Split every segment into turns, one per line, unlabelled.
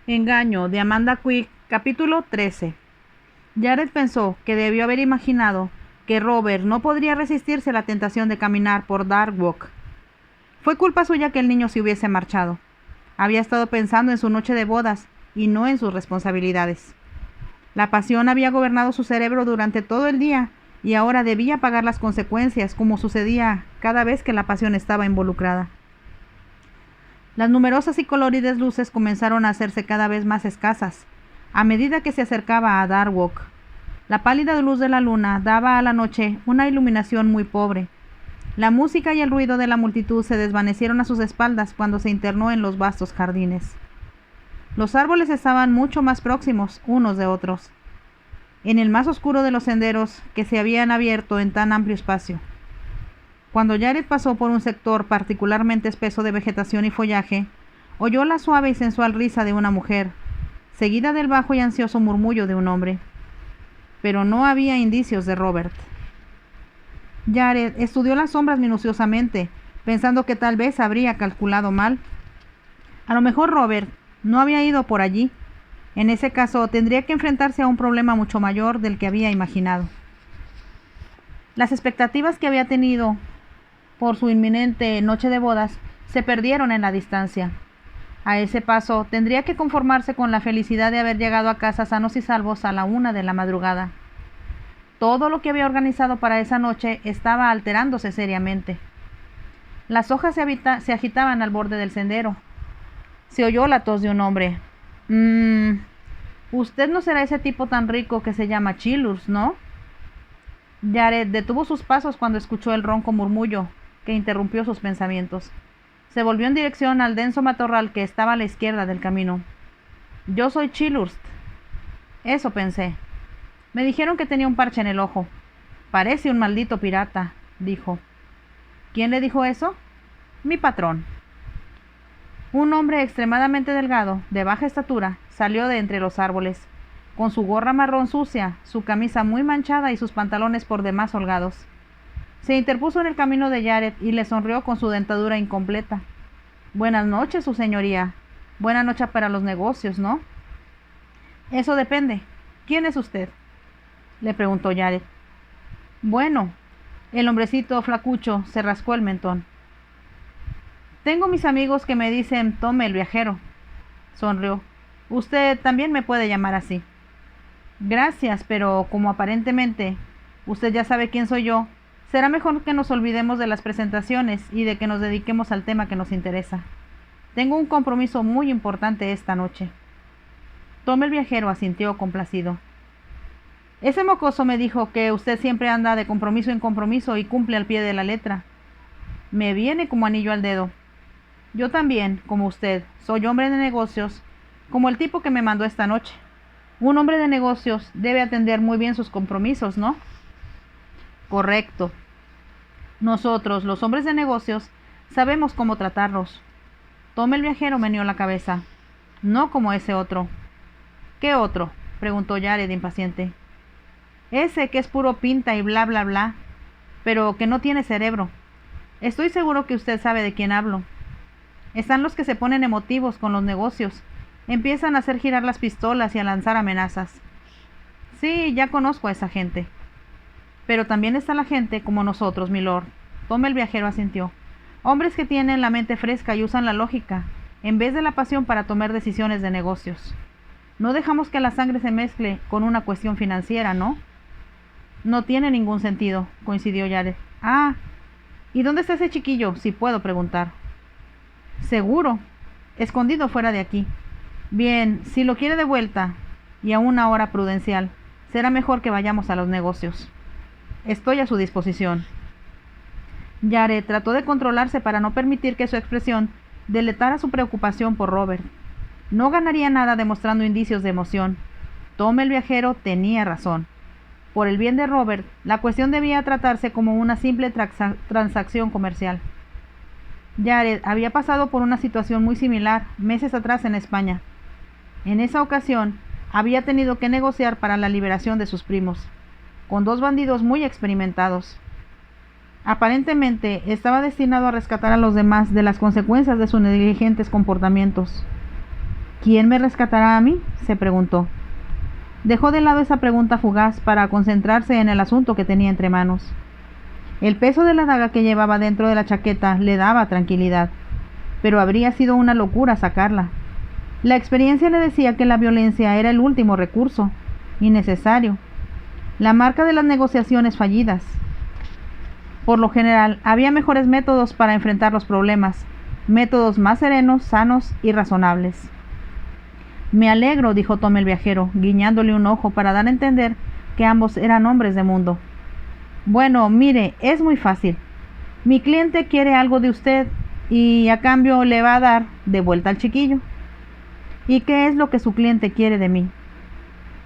Engaño de Amanda Quick, capítulo 13. Jared pensó que debió haber imaginado que Robert no podría resistirse a la tentación de caminar por Darkwalk. Fue culpa suya que el niño se hubiese marchado. Había estado pensando en su noche de bodas y no en sus responsabilidades. La pasión había gobernado su cerebro durante todo el día y ahora debía pagar las consecuencias, como sucedía cada vez que la pasión estaba involucrada. Las numerosas y coloridas luces comenzaron a hacerse cada vez más escasas, a medida que se acercaba a Darkwalk. La pálida luz de la luna daba a la noche una iluminación muy pobre. La música y el ruido de la multitud se desvanecieron a sus espaldas cuando se internó en los vastos jardines. Los árboles estaban mucho más próximos unos de otros, en el más oscuro de los senderos que se habían abierto en tan amplio espacio. Cuando Jared pasó por un sector particularmente espeso de vegetación y follaje, oyó la suave y sensual risa de una mujer, seguida del bajo y ansioso murmullo de un hombre. Pero no había indicios de Robert. Jared estudió las sombras minuciosamente, pensando que tal vez habría calculado mal. A lo mejor Robert no había ido por allí. En ese caso, tendría que enfrentarse a un problema mucho mayor del que había imaginado. Las expectativas que había tenido por su inminente noche de bodas se perdieron en la distancia. A ese paso, tendría que conformarse con la felicidad de haber llegado a casa sanos y salvos a la 1 de la madrugada. Todo lo que había organizado para esa noche estaba alterándose seriamente. Las hojas se agitaban al borde del sendero. Se oyó la tos de un hombre. Usted no será ese tipo tan rico que se llama Chillurs, ¿no? Jared detuvo sus pasos cuando escuchó el ronco murmullo que interrumpió sus pensamientos. Se volvió en dirección al denso matorral que estaba a la izquierda del camino. Yo soy Chillurs. Eso pensé. Me dijeron que tenía un parche en el ojo. Parece un maldito pirata, dijo. ¿Quién le dijo eso? Mi patrón. Un hombre extremadamente delgado, de baja estatura, salió de entre los árboles, con su gorra marrón sucia, su camisa muy manchada y sus pantalones por demás holgados. Se interpuso en el camino de Jared y le sonrió con su dentadura incompleta. Buenas noches, su señoría. Buena noche para los negocios, ¿no? Eso depende. ¿Quién es usted? Le preguntó Jared. Bueno, el hombrecito flacucho se rascó el mentón. Tengo mis amigos que me dicen Tom el viajero. Sonrió. Usted también me puede llamar así. Gracias, pero como aparentemente usted ya sabe quién soy yo, será mejor que nos olvidemos de las presentaciones y de que nos dediquemos al tema que nos interesa. Tengo un compromiso muy importante esta noche. Tom el viajero asintió complacido. Ese mocoso me dijo que usted siempre anda de compromiso en compromiso y cumple al pie de la letra. Me viene como anillo al dedo. Yo también, como usted, soy hombre de negocios, como el tipo que me mandó esta noche. Un hombre de negocios debe atender muy bien sus compromisos, ¿no? Correcto. Nosotros, los hombres de negocios, sabemos cómo tratarlos. Tom el viajero meneó la cabeza. No como ese otro. ¿Qué otro? Preguntó Jared impaciente. Ese que es puro pinta y bla bla bla, pero que no tiene cerebro. Estoy seguro que usted sabe de quién hablo. Están los que se ponen emotivos con los negocios. Empiezan a hacer girar las pistolas y a lanzar amenazas. Sí, ya conozco a esa gente. Pero también está la gente como nosotros, milord. Tom el viajero asintió. Hombres que tienen la mente fresca y usan la lógica, en vez de la pasión para tomar decisiones de negocios. No dejamos que la sangre se mezcle con una cuestión financiera, ¿no? No tiene ningún sentido, coincidió Jared. Ah, ¿y dónde está ese chiquillo, si puedo preguntar? Seguro, escondido fuera de aquí. Bien, si lo quiere de vuelta, y a una hora prudencial, será mejor que vayamos a los negocios. Estoy a su disposición. Jared trató de controlarse para no permitir que su expresión deletara su preocupación por Robert. No ganaría nada demostrando indicios de emoción. Tom el viajero tenía razón. Por el bien de Robert, la cuestión debía tratarse como una simple transacción comercial. Jared había pasado por una situación muy similar meses atrás en España. En esa ocasión, había tenido que negociar para la liberación de sus primos, con 2 bandidos muy experimentados. Aparentemente, estaba destinado a rescatar a los demás de las consecuencias de sus negligentes comportamientos. ¿Quién me rescatará a mí?, se preguntó. Dejó de lado esa pregunta fugaz para concentrarse en el asunto que tenía entre manos. El peso de la daga que llevaba dentro de la chaqueta le daba tranquilidad, pero habría sido una locura sacarla. La experiencia le decía que la violencia era el último recurso, innecesario, la marca de las negociaciones fallidas. Por lo general, había mejores métodos para enfrentar los problemas, métodos más serenos, sanos y razonables. Me alegro, dijo Tom el viajero, guiñándole un ojo para dar a entender que ambos eran hombres de mundo. Bueno, mire, es muy fácil. Mi cliente quiere algo de usted y a cambio le va a dar de vuelta al chiquillo. ¿Y qué es lo que su cliente quiere de mí?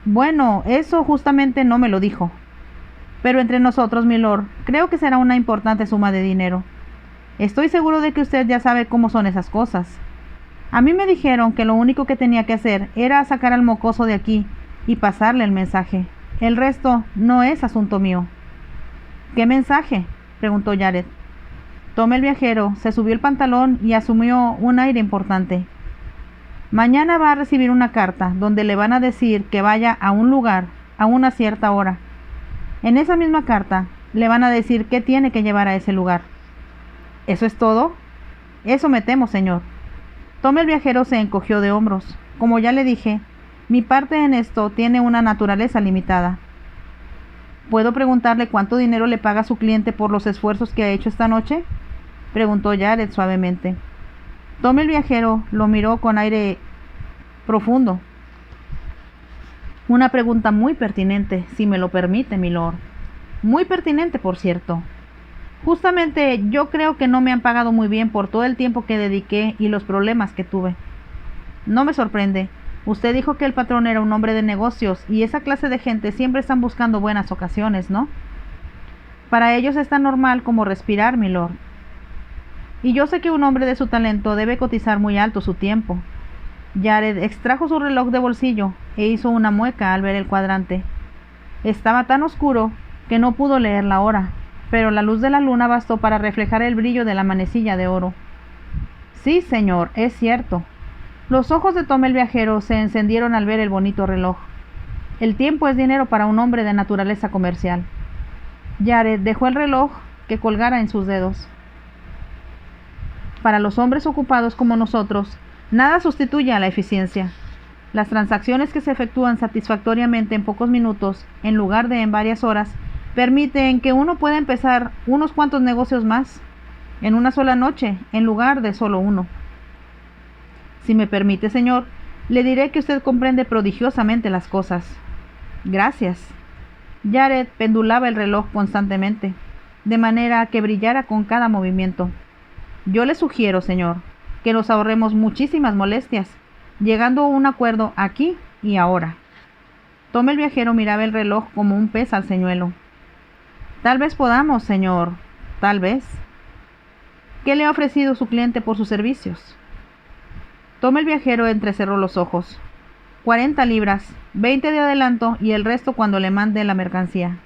Bueno, eso justamente no me lo dijo. Pero entre nosotros, milord, creo que será una importante suma de dinero. Estoy seguro de que usted ya sabe cómo son esas cosas. A mí me dijeron que lo único que tenía que hacer era sacar al mocoso de aquí y pasarle el mensaje. El resto no es asunto mío. ¿Qué mensaje?, preguntó Jared. Tom el viajero se subió el pantalón y asumió un aire importante. Mañana va a recibir una carta donde le van a decir que vaya a un lugar a una cierta hora. En esa misma carta le van a decir qué tiene que llevar a ese lugar. ¿Eso es todo? Eso me temo, señor. Tom el viajero se encogió de hombros. Como ya le dije, mi parte en esto tiene una naturaleza limitada. ¿Puedo preguntarle cuánto dinero le paga su cliente por los esfuerzos que ha hecho esta noche?, preguntó Jared suavemente. Tom el viajero lo miró con aire profundo. Una pregunta muy pertinente, si me lo permite, milord. Muy pertinente, por cierto. Justamente yo creo que no me han pagado muy bien por todo el tiempo que dediqué y los problemas que tuve. No me sorprende. Usted dijo que el patrón era un hombre de negocios y esa clase de gente siempre están buscando buenas ocasiones, ¿no? Para ellos es tan normal como respirar, milord. Y yo sé que un hombre de su talento debe cotizar muy alto su tiempo. Jared extrajo su reloj de bolsillo e hizo una mueca al ver el cuadrante. Estaba tan oscuro que no pudo leer la hora, pero la luz de la luna bastó para reflejar el brillo de la manecilla de oro. Sí, señor, es cierto. Los ojos de Tom el viajero se encendieron al ver el bonito reloj. El tiempo es dinero para un hombre de naturaleza comercial. Jared dejó el reloj que colgara en sus dedos. Para los hombres ocupados como nosotros, nada sustituye a la eficiencia. Las transacciones que se efectúan satisfactoriamente en pocos minutos, en lugar de en varias horas, permiten que uno pueda empezar unos cuantos negocios más, en una sola noche, en lugar de solo uno. Si me permite, señor, le diré que usted comprende prodigiosamente las cosas. Gracias. Jared pendulaba el reloj constantemente, de manera que brillara con cada movimiento. Yo le sugiero, señor, que nos ahorremos muchísimas molestias, llegando a un acuerdo aquí y ahora. Tom el viajero miraba el reloj como un pez al señuelo. Tal vez podamos, señor, tal vez. ¿Qué le ha ofrecido su cliente por sus servicios? Tom el viajero entrecerró los ojos. 40 libras, 20 de adelanto y el resto cuando le mande la mercancía.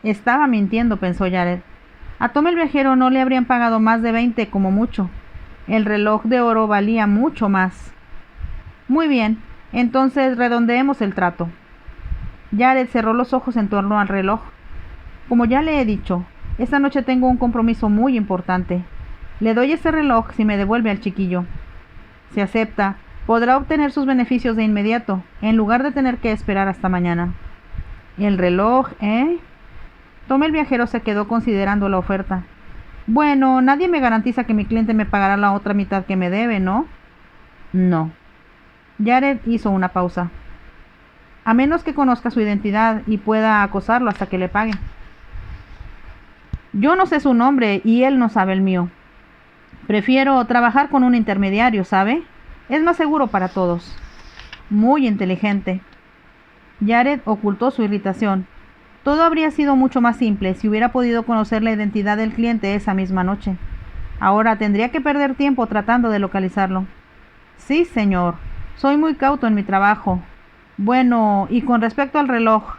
Estaba mintiendo, pensó Jared. A Tom el viajero no le habrían pagado más de 20 como mucho. El reloj de oro valía mucho más. Muy bien, entonces redondeemos el trato. Jared cerró los ojos en torno al reloj. Como ya le he dicho, esta noche tengo un compromiso muy importante. Le doy ese reloj si me devuelve al chiquillo. Si acepta, podrá obtener sus beneficios de inmediato, en lugar de tener que esperar hasta mañana. ¿El reloj, Tom el viajero se quedó considerando la oferta. Bueno, nadie me garantiza que mi cliente me pagará la otra mitad que me debe, ¿no? No. Jared hizo una pausa. A menos que conozca su identidad y pueda acosarlo hasta que le pague. Yo no sé su nombre y él no sabe el mío. Prefiero trabajar con un intermediario, ¿sabe? Es más seguro para todos. Muy inteligente. Jared ocultó su irritación. Todo habría sido mucho más simple si hubiera podido conocer la identidad del cliente esa misma noche. Ahora tendría que perder tiempo tratando de localizarlo. Sí, señor. Soy muy cauto en mi trabajo. Bueno, y con respecto al reloj.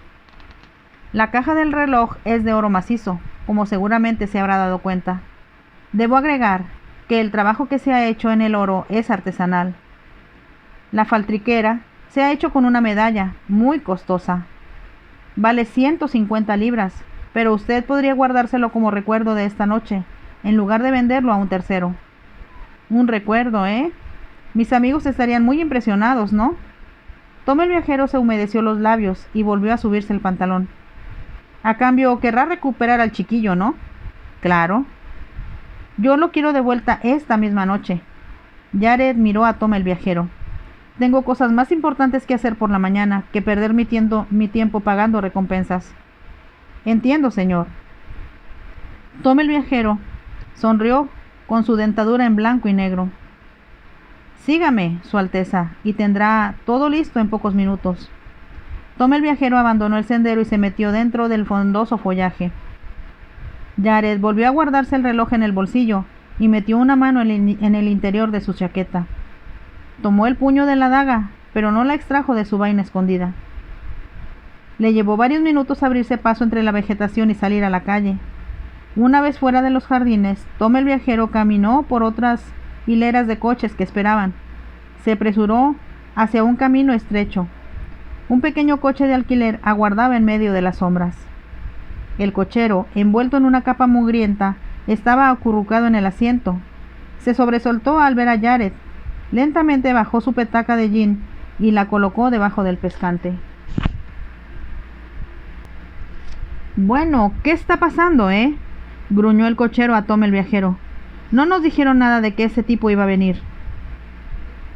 La caja del reloj es de oro macizo, como seguramente se habrá dado cuenta. Debo agregar que el trabajo que se ha hecho en el oro es artesanal. La faltriquera se ha hecho con una medalla muy costosa. Vale 150 libras, pero usted podría guardárselo como recuerdo de esta noche, en lugar de venderlo a un tercero. Un recuerdo, ¿eh? Mis amigos estarían muy impresionados, ¿no? Tom el viajero se humedeció los labios y volvió a subirse el pantalón. A cambio, querrá recuperar al chiquillo, ¿no? Claro. Yo lo quiero de vuelta esta misma noche. Jared miró a Tom el viajero. Tengo cosas más importantes que hacer por la mañana que perder mi tiempo pagando recompensas. Entiendo, señor. Tom el viajero sonrió con su dentadura en blanco y negro. Sígame, Su Alteza, y tendrá todo listo en pocos minutos. Tom el viajero abandonó el sendero y se metió dentro del frondoso follaje. Jared volvió a guardarse el reloj en el bolsillo y metió una mano en el interior de su chaqueta. Tomó el puño de la daga, pero no la extrajo de su vaina escondida. Le llevó varios minutos abrirse paso entre la vegetación y salir a la calle. Una vez fuera de los jardines, Tom el viajero caminó por otras hileras de coches que esperaban. Se apresuró hacia un camino estrecho. Un pequeño coche de alquiler aguardaba en medio de las sombras. El cochero, envuelto en una capa mugrienta, estaba acurrucado en el asiento. Se sobresaltó al ver a Jared. Lentamente bajó su petaca de gin y la colocó debajo del pescante. Bueno, ¿qué está pasando, gruñó el cochero a Tom el viajero. No nos dijeron nada de que ese tipo iba a venir.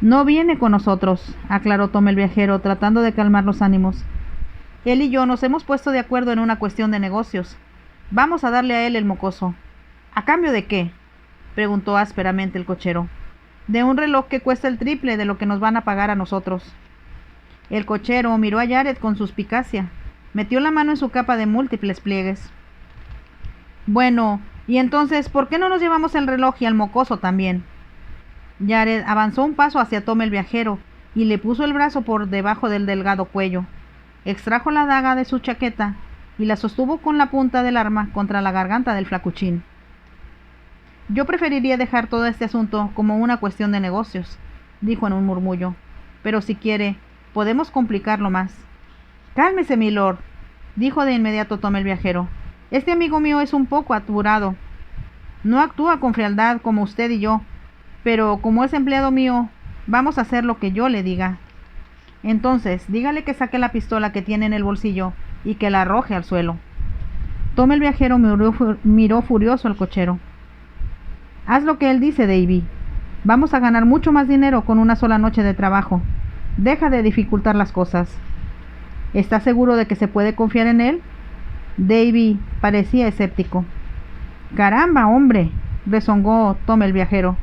No viene con nosotros, aclaró Tom el viajero, tratando de calmar los ánimos. Él y yo nos hemos puesto de acuerdo en una cuestión de negocios. Vamos a darle a él el mocoso. ¿A cambio de qué?, preguntó ásperamente el cochero. De un reloj que cuesta el triple de lo que nos van a pagar a nosotros. El cochero miró a Jared con suspicacia. Metió la mano en su capa de múltiples pliegues. Bueno, y entonces, ¿por qué no nos llevamos el reloj y al mocoso también? Jared avanzó un paso hacia Tom el viajero y le puso el brazo por debajo del delgado cuello. Extrajo la daga de su chaqueta y la sostuvo con la punta del arma contra la garganta del flacuchín. Yo preferiría dejar todo este asunto como una cuestión de negocios, dijo en un murmullo, pero si quiere, podemos complicarlo más. Cálmese, milord, dijo de inmediato Tom el viajero. Este amigo mío es un poco apurado. No actúa con frialdad como usted y yo, pero como es empleado mío, vamos a hacer lo que yo le diga. Entonces, dígale que saque la pistola que tiene en el bolsillo y que la arroje al suelo. Tom el viajero miró furioso al cochero. Haz lo que él dice, Davy. Vamos a ganar mucho más dinero con una sola noche de trabajo. Deja de dificultar las cosas. ¿Estás seguro de que se puede confiar en él? Davy parecía escéptico. Caramba, hombre, rezongó Tom el viajero.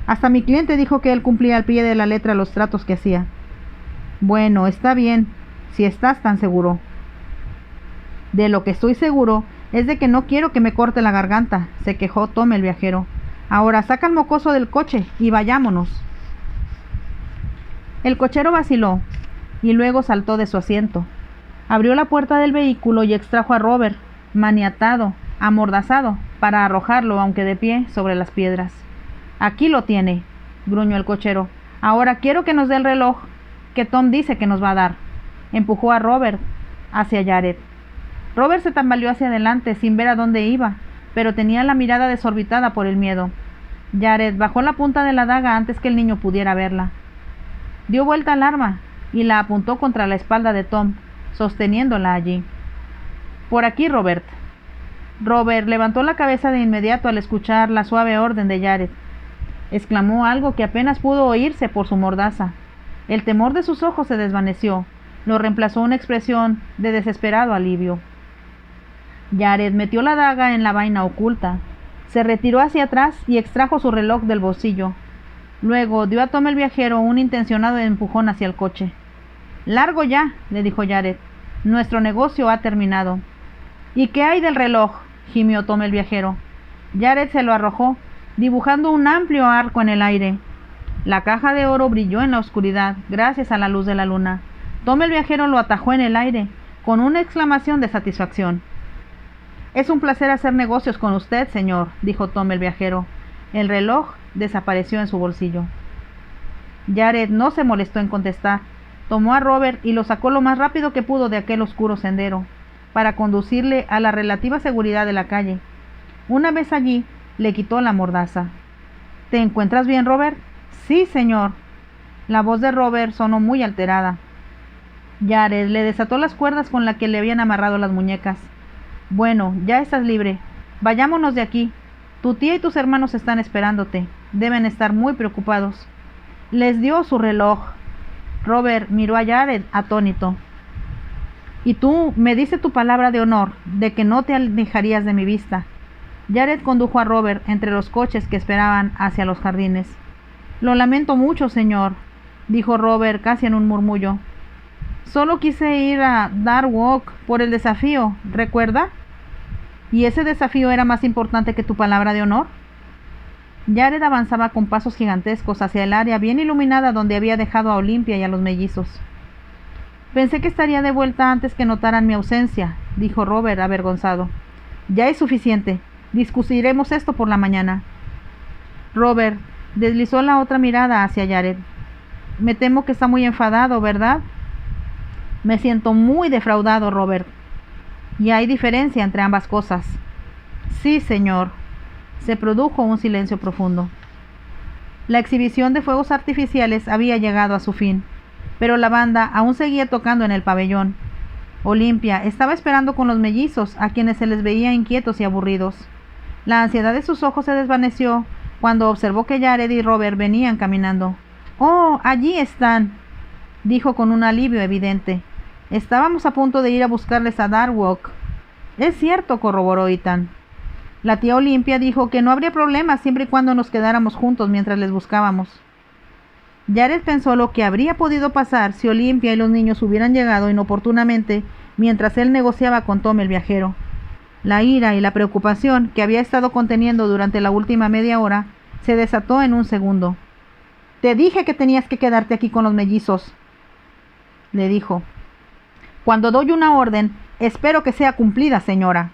Hasta mi cliente dijo que él cumplía al pie de la letra los tratos que hacía. Bueno, está bien, si estás tan seguro. De lo que estoy seguro es de que no quiero que me corte la garganta, se quejó Tom el viajero. Ahora saca el mocoso del coche y vayámonos. El cochero vaciló y luego saltó de su asiento. Abrió la puerta del vehículo y extrajo a Robert, maniatado, amordazado, para arrojarlo, aunque de pie, sobre las piedras. Aquí lo tiene, gruñó el cochero. Ahora quiero que nos dé el reloj que Tom dice que nos va a dar. Empujó a Robert hacia Jared. Robert se tambaleó hacia adelante sin ver a dónde iba, pero tenía la mirada desorbitada por el miedo. Jared bajó la punta de la daga antes que el niño pudiera verla. Dio vuelta al arma y la apuntó contra la espalda de Tom, sosteniéndola allí. Por aquí, Robert. Robert levantó la cabeza de inmediato al escuchar la suave orden de Jared. Exclamó algo que apenas pudo oírse por su mordaza. El temor de sus ojos se desvaneció. Lo reemplazó una expresión de desesperado alivio. Jared metió la daga en la vaina oculta. Se retiró hacia atrás y extrajo su reloj del bolsillo. Luego dio a Tom el viajero un intencionado empujón hacia el coche. «Largo ya», le dijo Jared. «Nuestro negocio ha terminado». «¿Y qué hay del reloj?», gimió Tom el viajero. Jared se lo arrojó, dibujando un amplio arco en el aire. La caja de oro brilló en la oscuridad, gracias a la luz de la luna. Tom el viajero lo atajó en el aire, con una exclamación de satisfacción. «Es un placer hacer negocios con usted, señor», dijo Tom el viajero. El reloj desapareció en su bolsillo. Jared no se molestó en contestar. Tomó a Robert y lo sacó lo más rápido que pudo de aquel oscuro sendero, para conducirle a la relativa seguridad de la calle. Una vez allí, le quitó la mordaza. ¿Te encuentras bien, Robert? Sí, señor. La voz de Robert sonó muy alterada. Jared le desató las cuerdas con las que le habían amarrado las muñecas. Bueno, ya estás libre. Vayámonos de aquí. Tu tía y tus hermanos están esperándote. Deben estar muy preocupados. Les dio su reloj. Robert miró a Jared atónito. Y tú me diste tu palabra de honor de que no te alejarías de mi vista. Jared condujo a Robert entre los coches que esperaban hacia los jardines. Lo lamento mucho, señor, dijo Robert casi en un murmullo. Solo quise ir a Dark por el desafío, ¿recuerda? ¿Y ese desafío era más importante que tu palabra de honor? Jared avanzaba con pasos gigantescos hacia el área bien iluminada donde había dejado a Olympia y a los mellizos. Pensé que estaría de vuelta antes que notaran mi ausencia, dijo Robert avergonzado. Ya es suficiente. Discutiremos esto por la mañana. Robert deslizó la otra mirada hacia Jared. Me temo que está muy enfadado, ¿verdad? Me siento muy defraudado, Robert. Y hay diferencia entre ambas cosas. Sí, señor. Se produjo un silencio profundo. La exhibición de fuegos artificiales había llegado a su fin, pero la banda aún seguía tocando en el pabellón. Olympia estaba esperando con los mellizos, a quienes se les veía inquietos y aburridos. La ansiedad de sus ojos se desvaneció cuando observó que Jared y Robert venían caminando. «Oh, allí están», dijo con un alivio evidente. «Estábamos a punto de ir a buscarles a Darkwalk». «Es cierto», corroboró Ethan. La tía Olympia dijo que no habría problema siempre y cuando nos quedáramos juntos mientras les buscábamos. Jared pensó lo que habría podido pasar si Olympia y los niños hubieran llegado inoportunamente mientras él negociaba con Tom el viajero. La ira y la preocupación que había estado conteniendo durante la última media hora se desató en un segundo. «Te dije que tenías que quedarte aquí con los mellizos», le dijo. «Cuando doy una orden, espero que sea cumplida, señora».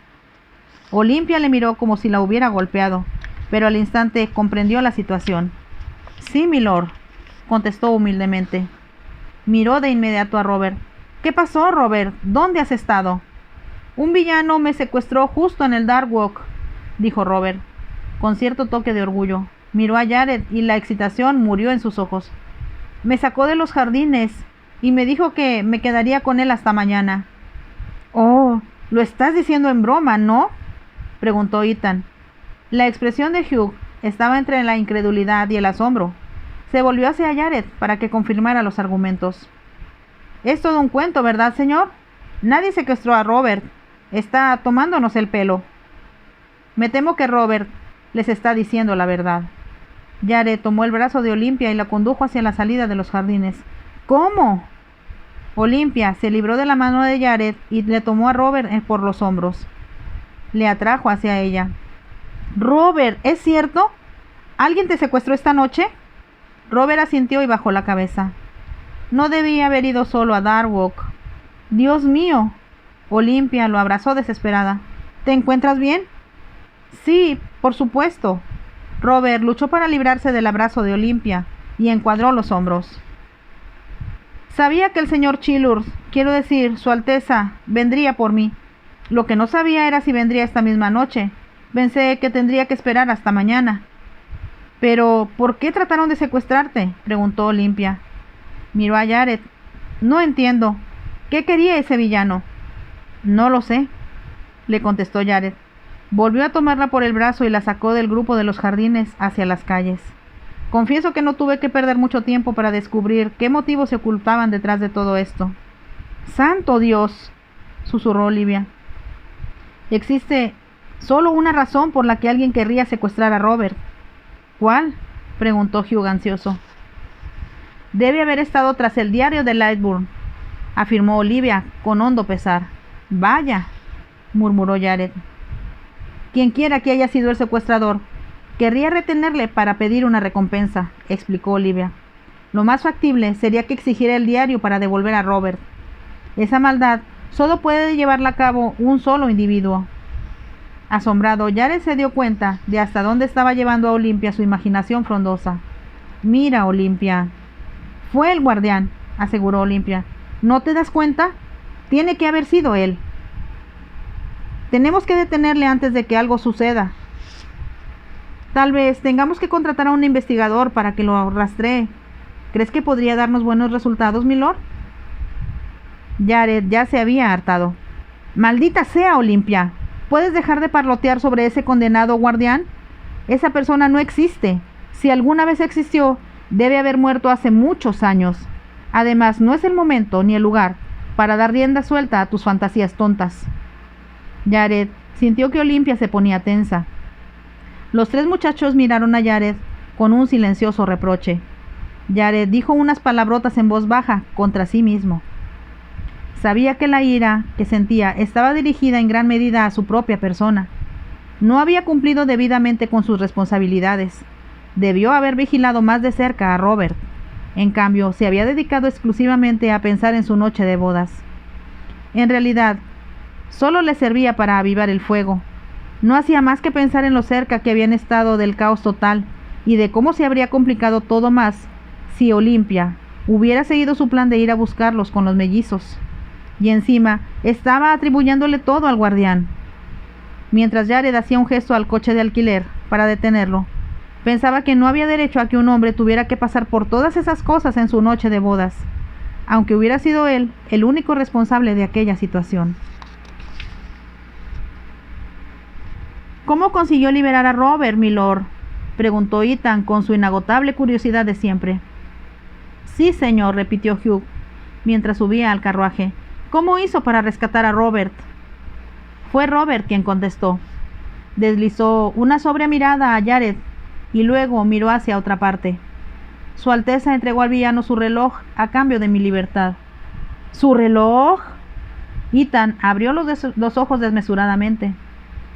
Olympia le miró como si la hubiera golpeado, pero al instante comprendió la situación. «Sí, milord», contestó humildemente. Miró de inmediato a Robert. «¿Qué pasó, Robert? ¿Dónde has estado?» «Un villano me secuestró justo en el Darkwalk», dijo Robert, con cierto toque de orgullo. Miró a Jared y la excitación murió en sus ojos. «Me sacó de los jardines y me dijo que me quedaría con él hasta mañana». «Oh, lo estás diciendo en broma, ¿no?», preguntó Ethan. La expresión de Hugh estaba entre la incredulidad y el asombro. Se volvió hacia Jared para que confirmara los argumentos. «Es todo un cuento, ¿verdad, señor? Nadie secuestró a Robert. Está tomándonos el pelo». «Me temo que Robert les está diciendo la verdad». Jared tomó el brazo de Olympia y la condujo hacia la salida de los jardines. «¿Cómo?». Olympia se libró de la mano de Jared y le tomó a Robert por los hombros. Le atrajo hacia ella. «Robert, ¿es cierto? ¿Alguien te secuestró esta noche?». Robert asintió y bajó la cabeza. «No debía haber ido solo a Darkwalk». «Dios mío». Olympia lo abrazó desesperada. «¿Te encuentras bien?». «Sí, por supuesto». Robert luchó para librarse del abrazo de Olympia y encuadró los hombros. «Sabía que el señor Chilurs, quiero decir, Su Alteza, vendría por mí. Lo que no sabía era si vendría esta misma noche. Pensé que tendría que esperar hasta mañana». «Pero, ¿por qué trataron de secuestrarte?», preguntó Olympia. Miró a Jared. «No entiendo. ¿Qué quería ese villano?». «No lo sé», le contestó Jared. Volvió a tomarla por el brazo y la sacó del grupo de los jardines hacia las calles. «Confieso que no tuve que perder mucho tiempo para descubrir qué motivos se ocultaban detrás de todo esto». «¡Santo Dios!», susurró Olivia. «Existe solo una razón por la que alguien querría secuestrar a Robert». «¿Cuál?», preguntó Hugh ansioso. «Debe haber estado tras el diario de Lightburn», afirmó Olivia con hondo pesar. «Vaya», murmuró Jared. «Quienquiera que haya sido el secuestrador, querría retenerle para pedir una recompensa», explicó Olivia. «Lo más factible sería que exigiera el diario para devolver a Robert. Esa maldad solo puede llevarla a cabo un solo individuo». Asombrado, Jared se dio cuenta de hasta dónde estaba llevando a Olympia su imaginación frondosa. «Mira, Olympia», Fue el guardián, aseguró Olimpia. ¿No te das cuenta? Tiene que haber sido él. Tenemos que detenerle antes de que algo suceda. Tal vez tengamos que contratar a un investigador para que lo rastree. ¿Crees que podría darnos buenos resultados, milord? Jared ya se había hartado. Maldita sea, Olimpia. ¿Puedes dejar de parlotear sobre ese condenado guardián? Esa persona no existe. Si alguna vez existió, debe haber muerto hace muchos años. Además, no es el momento ni el lugar para dar rienda suelta a tus fantasías tontas. Jared sintió que Olimpia se ponía tensa. Los tres muchachos miraron a Jared con un silencioso reproche. Jared dijo unas palabrotas en voz baja contra sí mismo. Sabía que la ira que sentía estaba dirigida en gran medida a su propia persona. No había cumplido debidamente con sus responsabilidades. Debió haber vigilado más de cerca a Robert. En cambio, se había dedicado exclusivamente a pensar en su noche de bodas. En realidad, solo le servía para avivar el fuego. No hacía más que pensar en lo cerca que habían estado del caos total y de cómo se habría complicado todo más si Olimpia hubiera seguido su plan de ir a buscarlos con los mellizos. Y encima estaba atribuyéndole todo al guardián. Mientras Jared hacía un gesto al coche de alquiler para detenerlo, pensaba que no había derecho a que un hombre tuviera que pasar por todas esas cosas en su noche de bodas, aunque hubiera sido él el único responsable de aquella situación. ¿Cómo consiguió liberar a Robert, milord?, preguntó Ethan con su inagotable curiosidad de siempre. Sí, señor, repitió Hugh, mientras subía al carruaje. ¿Cómo hizo para rescatar a Robert? Fue Robert quien contestó. Deslizó una sobria mirada a Jared y luego miró hacia otra parte. Su Alteza entregó al villano su reloj a cambio de mi libertad. ¿Su reloj? Ethan abrió los ojos desmesuradamente.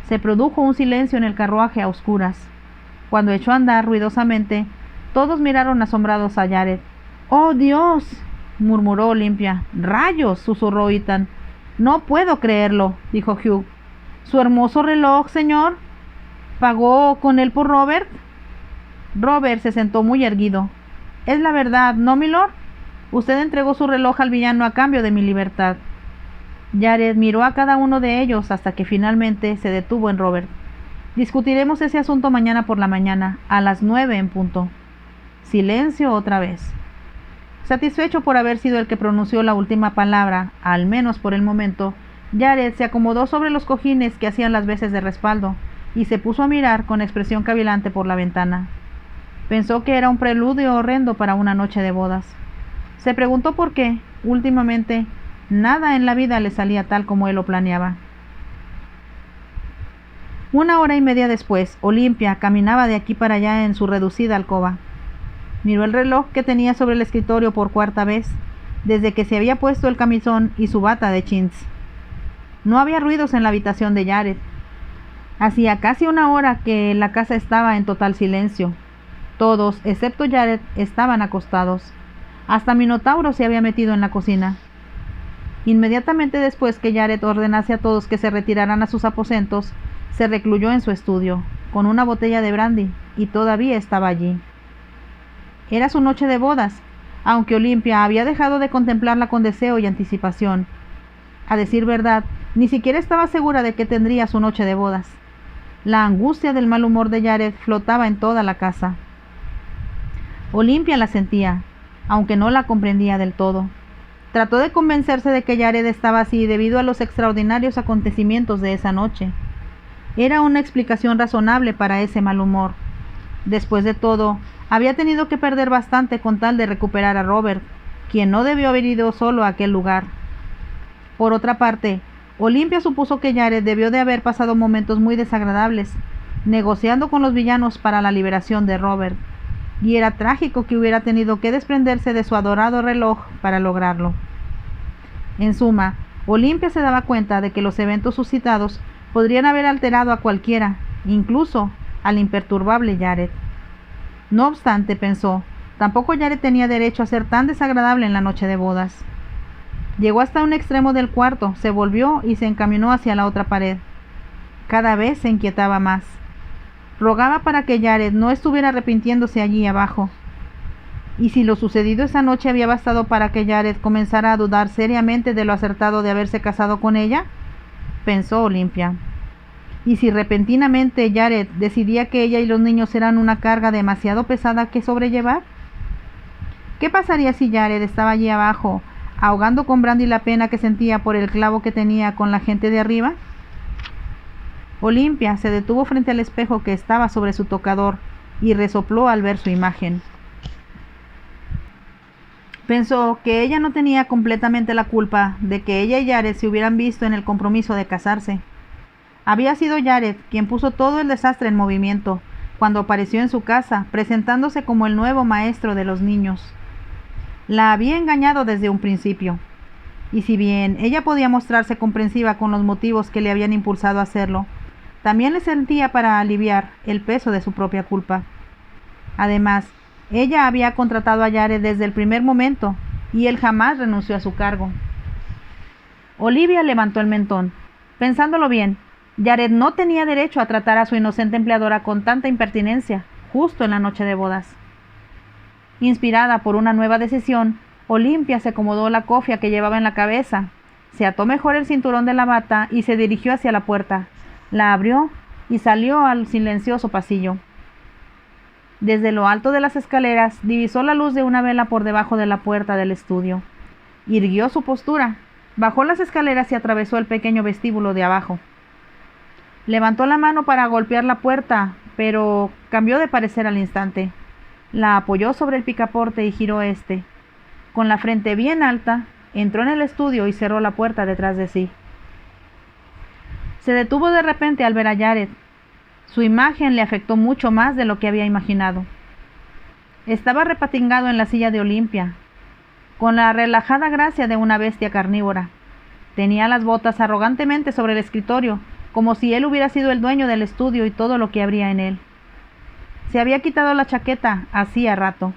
Se produjo un silencio en el carruaje a oscuras. Cuando echó a andar ruidosamente, todos miraron asombrados a Jared. ¡Oh, Dios!, murmuró Olimpia. ¡Rayos!, susurró Ethan. No puedo creerlo, dijo Hugh. ¿Su hermoso reloj, señor? ¿Pagó con él por Robert? Robert se sentó muy erguido. Es la verdad, ¿no, milord? Usted entregó su reloj al villano a cambio de mi libertad. Jared miró a cada uno de ellos hasta que finalmente se detuvo en Robert. Discutiremos ese asunto mañana por la mañana, a las 9 en punto. Silencio otra vez. Satisfecho por haber sido el que pronunció la última palabra, al menos por el momento, Jared se acomodó sobre los cojines que hacían las veces de respaldo y se puso a mirar con expresión cavilante por la ventana. Pensó que era un preludio horrendo para una noche de bodas. Se preguntó por qué, últimamente, nada en la vida le salía tal como él lo planeaba. 1 hora y media después, Olimpia caminaba de aquí para allá en su reducida alcoba. Miró el reloj que tenía sobre el escritorio por cuarta vez, desde que se había puesto el camisón y su bata de chintz. No había ruidos en la habitación de Jared. Hacía casi 1 hora que la casa estaba en total silencio. Todos, excepto Jared, estaban acostados. Hasta Minotauro se había metido en la cocina. Inmediatamente después que Jared ordenase a todos que se retiraran a sus aposentos, se recluyó en su estudio, con una botella de brandy, y todavía estaba allí. Era su noche de bodas, aunque Olimpia había dejado de contemplarla con deseo y anticipación. A decir verdad, ni siquiera estaba segura de que tendría su noche de bodas. La angustia del mal humor de Jared flotaba en toda la casa. Olimpia la sentía, aunque no la comprendía del todo. Trató de convencerse de que Jared estaba así debido a los extraordinarios acontecimientos de esa noche. Era una explicación razonable para ese mal humor. Después de todo, había tenido que perder bastante con tal de recuperar a Robert, quien no debió haber ido solo a aquel lugar. Por otra parte, Olimpia supuso que Jared debió de haber pasado momentos muy desagradables, negociando con los villanos para la liberación de Robert, y era trágico que hubiera tenido que desprenderse de su adorado reloj para lograrlo. En suma, Olimpia se daba cuenta de que los eventos suscitados podrían haber alterado a cualquiera, incluso al imperturbable Jared. No obstante, pensó, tampoco Jared tenía derecho a ser tan desagradable en la noche de bodas. Llegó hasta un extremo del cuarto, se volvió y se encaminó hacia la otra pared. Cada vez se inquietaba más. Rogaba para que Jared no estuviera arrepintiéndose allí abajo. ¿Y si lo sucedido esa noche había bastado para que Jared comenzara a dudar seriamente de lo acertado de haberse casado con ella? Pensó Olimpia. ¿Y si repentinamente Jared decidía que ella y los niños eran una carga demasiado pesada que sobrellevar? ¿Qué pasaría si Jared estaba allí abajo, ahogando con Brandy la pena que sentía por el clavo que tenía con la gente de arriba? Olimpia se detuvo frente al espejo que estaba sobre su tocador y resopló al ver su imagen. Pensó que ella no tenía completamente la culpa de que ella y Jared se hubieran visto en el compromiso de casarse. Había sido Jared quien puso todo el desastre en movimiento cuando apareció en su casa, presentándose como el nuevo maestro de los niños. La había engañado desde un principio, y si bien ella podía mostrarse comprensiva con los motivos que le habían impulsado a hacerlo, también le sentía para aliviar el peso de su propia culpa. Además, ella había contratado a Jared desde el primer momento, y él jamás renunció a su cargo. Olivia levantó el mentón. Pensándolo bien, Jared no tenía derecho a tratar a su inocente empleadora con tanta impertinencia, justo en la noche de bodas. Inspirada por una nueva decisión, Olimpia se acomodó la cofia que llevaba en la cabeza, se ató mejor el cinturón de la bata y se dirigió hacia la puerta. La abrió y salió al silencioso pasillo. Desde lo alto de las escaleras divisó la luz de una vela por debajo de la puerta del estudio. Irguió su postura, bajó las escaleras y atravesó el pequeño vestíbulo de abajo. Levantó la mano para golpear la puerta, pero cambió de parecer al instante. La apoyó sobre el picaporte y giró este. Con la frente bien alta, entró en el estudio y cerró la puerta detrás de sí. Se detuvo de repente al ver a Jared. Su imagen le afectó mucho más de lo que había imaginado. Estaba repatingado en la silla de Olimpia, con la relajada gracia de una bestia carnívora. Tenía las botas arrogantemente sobre el escritorio, como si él hubiera sido el dueño del estudio y todo lo que habría en él. Se había quitado la chaqueta hacía rato.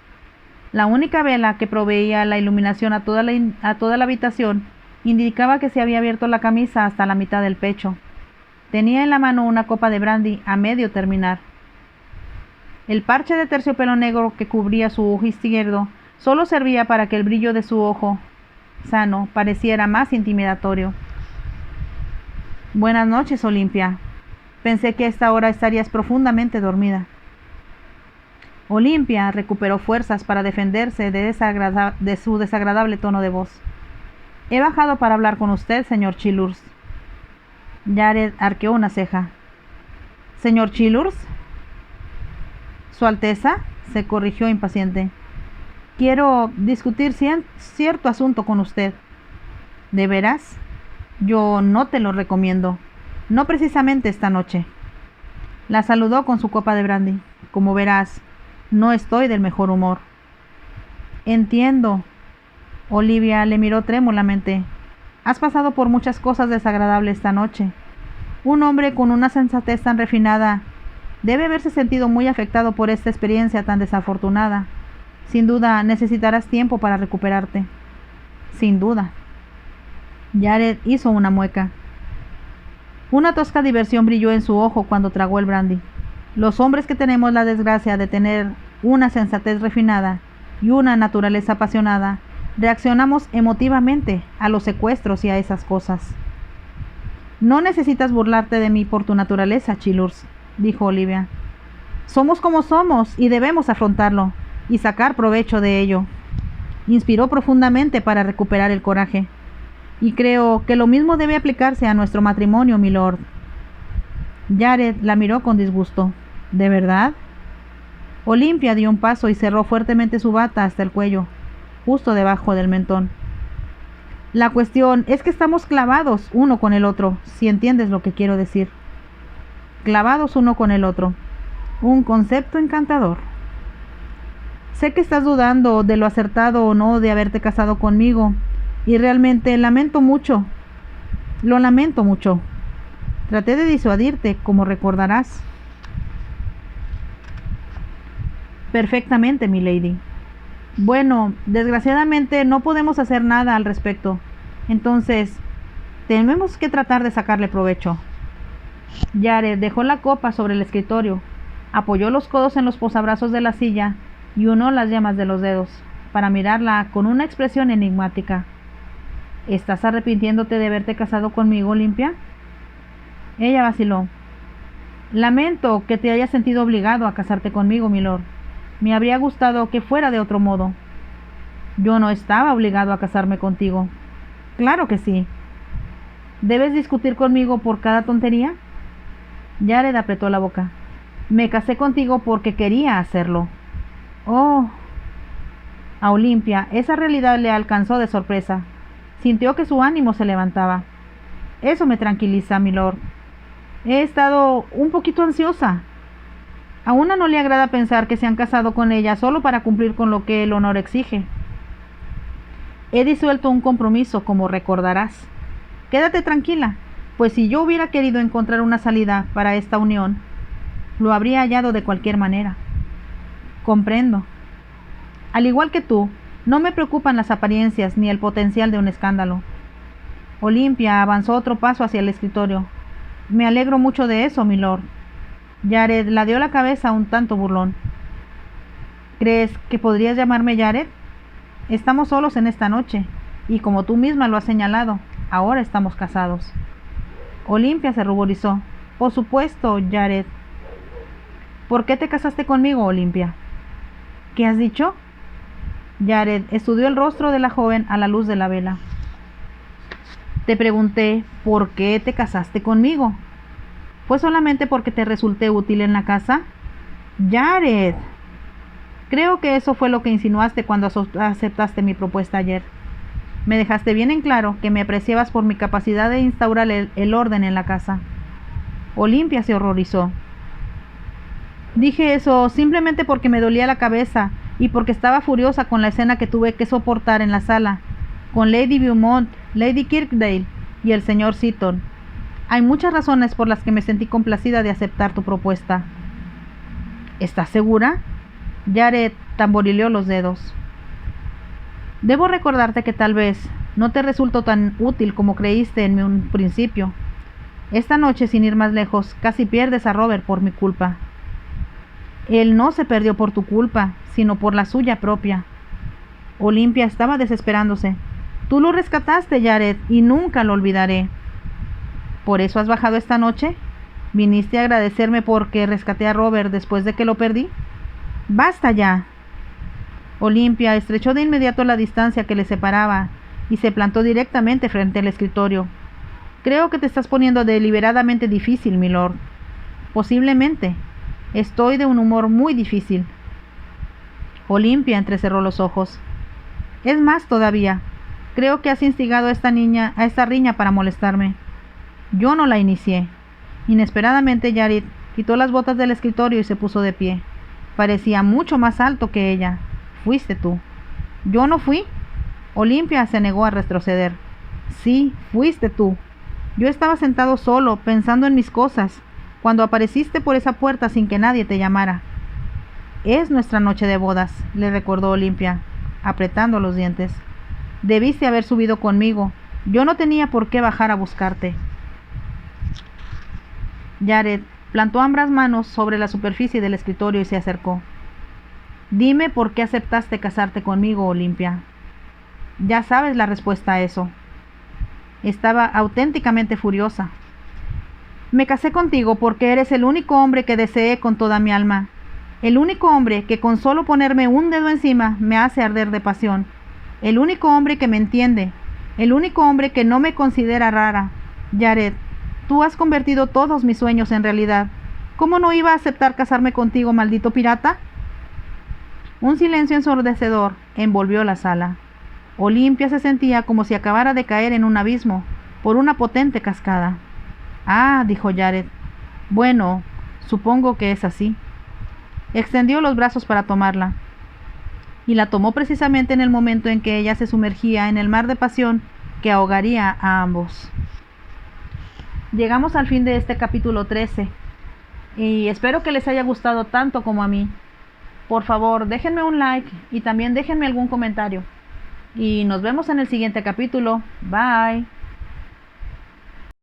La única vela que proveía la iluminación a toda la habitación indicaba que se había abierto la camisa hasta la mitad del pecho. Tenía en la mano una copa de brandy a medio terminar. El parche de terciopelo negro que cubría su ojo izquierdo solo servía para que el brillo de su ojo sano pareciera más intimidatorio. Buenas noches, Olimpia. Pensé que a esta hora estarías profundamente dormida. Olimpia recuperó fuerzas para defenderse de su desagradable tono de voz. He bajado para hablar con usted, señor Chilurs. Jared arqueó una ceja. ¿Señor Chilurs? Su Alteza, se corrigió impaciente. Quiero discutir cierto asunto con usted. ¿De veras? Yo no te lo recomiendo. No precisamente esta noche. La saludó con su copa de brandy. Como verás, no estoy del mejor humor. Entiendo. Olivia le miró trémulamente. Has pasado por muchas cosas desagradables esta noche. Un hombre con una sensatez tan refinada debe haberse sentido muy afectado por esta experiencia tan desafortunada. Sin duda necesitarás tiempo para recuperarte. Sin duda. Jared hizo una mueca. Una tosca diversión brilló en su ojo cuando tragó el brandy. Los hombres que tenemos la desgracia de tener una sensatez refinada y una naturaleza apasionada, reaccionamos emotivamente a los secuestros y a esas cosas. No necesitas burlarte de mí por tu naturaleza, Chilurs, dijo Olivia. Somos como somos y debemos afrontarlo y sacar provecho de ello. Inspiró profundamente para recuperar el coraje. Y creo que lo mismo debe aplicarse a nuestro matrimonio, milord. Jared la miró con disgusto. ¿De verdad? Olimpia dio un paso y cerró fuertemente su bata hasta el cuello, justo debajo del mentón. La cuestión es que estamos clavados uno con el otro, si entiendes lo que quiero decir. Clavados uno con el otro. Un concepto encantador. Sé que estás dudando de lo acertado o no de haberte casado conmigo, y realmente lamento mucho. Lo lamento mucho. Traté de disuadirte, como recordarás. Perfectamente, milady. Bueno, desgraciadamente no podemos hacer nada al respecto. Entonces, tenemos que tratar de sacarle provecho. Jared dejó la copa sobre el escritorio, apoyó los codos en los posabrazos de la silla y unó las yemas de los dedos para mirarla con una expresión enigmática. ¿Estás arrepintiéndote de haberte casado conmigo, Olimpia? Ella vaciló. Lamento que te hayas sentido obligado a casarte conmigo, milord. Me habría gustado que fuera de otro modo. Yo no estaba obligado a casarme contigo. Claro que sí. ¿Debes discutir conmigo por cada tontería? Jared apretó la boca. Me casé contigo porque quería hacerlo. Oh. A Olimpia esa realidad le alcanzó de sorpresa. Sintió que su ánimo se levantaba. Eso me tranquiliza, milord. He estado un poquito ansiosa. A una no le agrada pensar que se han casado con ella solo para cumplir con lo que el honor exige. He disuelto un compromiso, como recordarás. Quédate tranquila, pues si yo hubiera querido encontrar una salida para esta unión, lo habría hallado de cualquier manera. Comprendo. Al igual que tú, no me preocupan las apariencias ni el potencial de un escándalo. Olimpia avanzó otro paso hacia el escritorio. Me alegro mucho de eso, milord. Jared la dio la cabeza un tanto burlón. ¿Crees que podrías llamarme Jared? Estamos solos en esta noche, y como tú misma lo has señalado, ahora estamos casados. Olimpia se ruborizó. Por supuesto, Jared. ¿Por qué te casaste conmigo, Olimpia? ¿Qué has dicho? Jared estudió el rostro de la joven a la luz de la vela. Te pregunté, ¿por qué te casaste conmigo? ¿Fue solamente porque te resulté útil en la casa? Jared. Creo que eso fue lo que insinuaste cuando aceptaste mi propuesta ayer. Me dejaste bien en claro que me apreciabas por mi capacidad de instaurar el orden en la casa. Olimpia se horrorizó. Dije eso simplemente porque me dolía la cabeza y porque estaba furiosa con la escena que tuve que soportar en la sala, con Lady Beaumont, Lady Kirkdale y el señor Seaton. Hay muchas razones por las que me sentí complacida de aceptar tu propuesta. ¿Estás segura? Jared tamborileó los dedos. Debo recordarte que tal vez no te resultó tan útil como creíste en un principio. Esta noche, sin ir más lejos, casi pierdes a Robert por mi culpa. Él no se perdió por tu culpa, sino por la suya propia. Olimpia estaba desesperándose. Tú lo rescataste, Jared, y nunca lo olvidaré. ¿Por eso has bajado esta noche? ¿Viniste a agradecerme porque rescaté a Robert después de que lo perdí? ¡Basta ya! Olimpia estrechó de inmediato la distancia que le separaba y se plantó directamente frente al escritorio. Creo que te estás poniendo deliberadamente difícil, milord. Posiblemente. Estoy de un humor muy difícil. Olimpia entrecerró los ojos. Es más todavía. Creo que has instigado a esta riña para molestarme. Yo no la inicié. Inesperadamente Jared quitó las botas del escritorio y se puso de pie. Parecía mucho más alto que ella. Fuiste tú. Yo no fui. Olimpia se negó a retroceder. Sí, fuiste tú. Yo estaba sentado solo, pensando en mis cosas, cuando apareciste por esa puerta sin que nadie te llamara. Es nuestra noche de bodas, le recordó Olimpia, apretando los dientes. Debiste haber subido conmigo. Yo no tenía por qué bajar a buscarte. Jared plantó ambas manos sobre la superficie del escritorio y se acercó. Dime por qué aceptaste casarte conmigo, Olimpia. Ya sabes la respuesta a eso. Estaba auténticamente furiosa. Me casé contigo porque eres el único hombre que deseé con toda mi alma. El único hombre que con solo ponerme un dedo encima me hace arder de pasión. El único hombre que me entiende. El único hombre que no me considera rara. Jared, tú has convertido todos mis sueños en realidad. ¿Cómo no iba a aceptar casarme contigo, maldito pirata? Un silencio ensordecedor envolvió la sala. Olimpia se sentía como si acabara de caer en un abismo por una potente cascada. Ah, dijo Jared. Bueno, supongo que es así. Extendió los brazos para tomarla, y la tomó precisamente en el momento en que ella se sumergía en el mar de pasión que ahogaría a ambos. Llegamos al fin de este capítulo 13, y espero que les haya gustado tanto como a mí. Por favor, déjenme un like y también déjenme algún comentario. Y nos vemos en el siguiente capítulo. Bye.